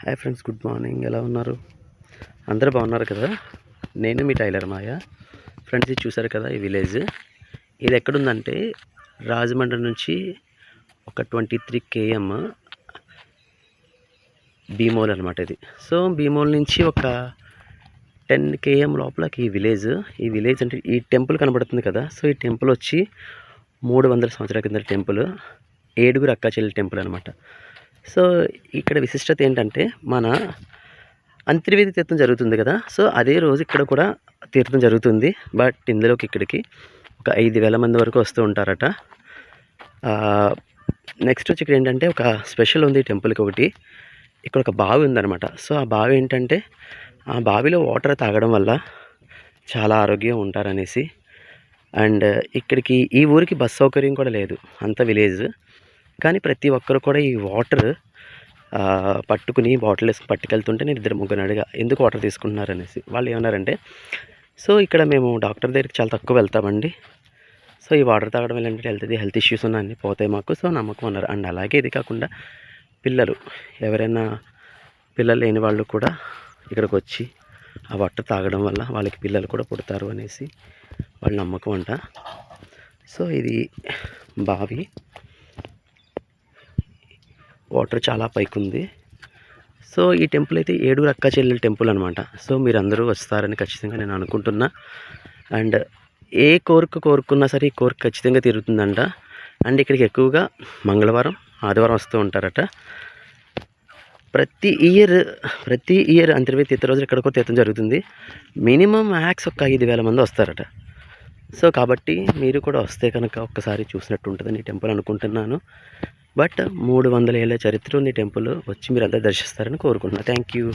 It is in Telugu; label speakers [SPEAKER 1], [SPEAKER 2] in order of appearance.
[SPEAKER 1] Hi friends, good morning. ఎలా ఉన్నారు? అందరూ బాగున్నారు కదా? నేను మీ టైలర్ మాయ. ఫ్రెండ్స్, ఇది చూసారు కదా, ఈ విలేజ్. ఇది ఎక్కడుందంటే రాజమండ్రి నుంచి ఒక 23 km భీమోల్ అనమాట ఇది. సో భీమోల్ నుంచి ఒక 10 km లోపలకి ఈ విలేజ్ అంటే ఈ టెంపుల్ కనబడుతుంది కదా. సో ఈ టెంపుల్ వచ్చి 300 సంవత్సరాల కింద టెంపుల్, 7 అక్కా చెల్లెల టెంపుల్ అనమాట. సో ఇక్కడ విశిష్టత ఏంటంటే, మన అంతర్వేది తీర్థం జరుగుతుంది కదా. సో అదే రోజు ఇక్కడ కూడా తీర్థం జరుగుతుంది. బట్ ఇందులోకి ఇక్కడికి ఒక 5,000 మంది వరకు వస్తూ ఉంటారట. నెక్స్ట్ వచ్చి ఇక్కడ ఏంటంటే ఒక స్పెషల్ ఉంది టెంపుల్కి ఒకటి. ఇక్కడ ఒక బావి ఉందన్నమాట. సో ఆ బావి ఏంటంటే, ఆ బావిలో వాటర్ తాగడం వల్ల చాలా ఆరోగ్యం ఉంటారనేసి. అండ్ ఇక్కడికి ఈ ఊరికి బస్ సౌకర్యం కూడా లేదు, అంత విలేజ్. కానీ ప్రతి ఒక్కరు కూడా ఈ వాటర్ పట్టుకుని బాటిల్ వేసుకుని పట్టుకెళ్తుంటే నేను 2-3 అడిగా, ఎందుకు వాటర్ తీసుకుంటున్నారు అనేసి. వాళ్ళు ఏమన్నారంటే, సో ఇక్కడ మేము డాక్టర్ దగ్గరికి చాలా తక్కువ వెళ్తామండి. సో ఈ వాటర్ తాగడం వల్ల ఏంటంటే హెల్త్ ఇష్యూస్ ఉన్న అన్నీ పోతాయి మాకు, సో నమ్మకం అన్నారు. అండ్ అలాగే ఇది కాకుండా పిల్లలు, ఎవరైనా పిల్లలు లేని వాళ్ళు కూడా ఇక్కడికి వచ్చి ఆ వాటర్ తాగడం వల్ల వాళ్ళకి పిల్లలు కూడా పుడతారు అనేసి వాళ్ళ నమ్మకం అంట. సో ఇది బావి, వాటర్ చాలా పైకి ఉంది. సో ఈ టెంపుల్ అయితే 7 అక్కా చెల్లెల టెంపుల్ అనమాట. సో మీరందరూ వస్తారని ఖచ్చితంగా నేను అనుకుంటున్నా. అండ్ ఏ కోరుకున్నా సరే ఈ కోరిక ఖచ్చితంగా తీరుతుందంట. అండ్ ఇక్కడికి ఎక్కువగా మంగళవారం, ఆదివారం వస్తూ ఉంటారట. ప్రతి ఇయర్ అంతర్వేది తీర్థ రోజులు ఎక్కడికో తీర్థం జరుగుతుంది. మినిమం మ్యాక్స్ ఒక 5,000 మంది వస్తారట. సో కాబట్టి మీరు కూడా వస్తే కనుక ఒక్కసారి చూసినట్టు ఉంటుందని ఈ టెంపుల్ అనుకుంటున్నాను. బట్ 300 ఏళ్ళ చరిత్ర ఉన్న టెంపుల్ వచ్చి మీరు అంతా దర్శిస్తారని కోరుకుంటున్నాను. Thank you.